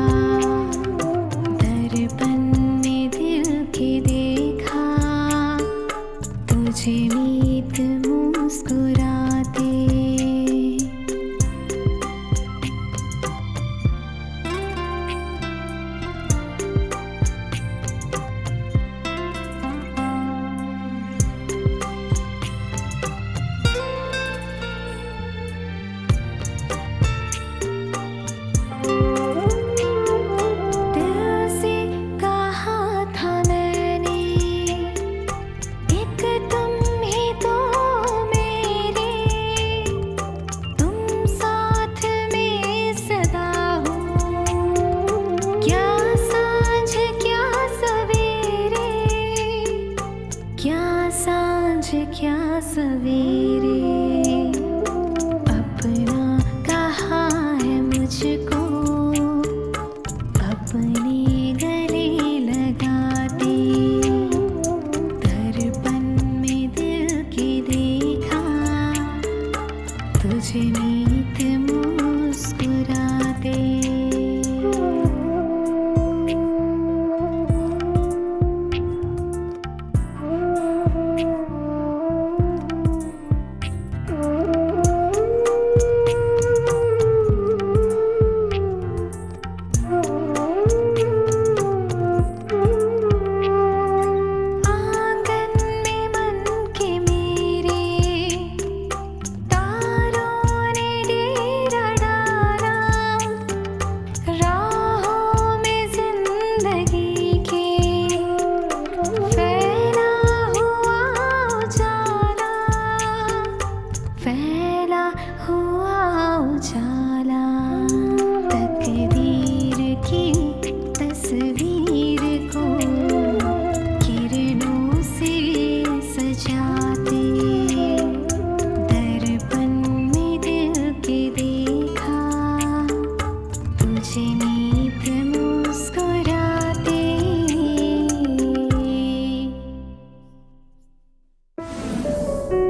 दर्पण में दिल के देखा तुझे मीत मुस्कुराते। दिल से कहा था मैंने, एक तुम ही तो मेरे, तुम साथ में सदा हो, क्या सांझ क्या सवेरे, क्या सांझ क्या सवेरे।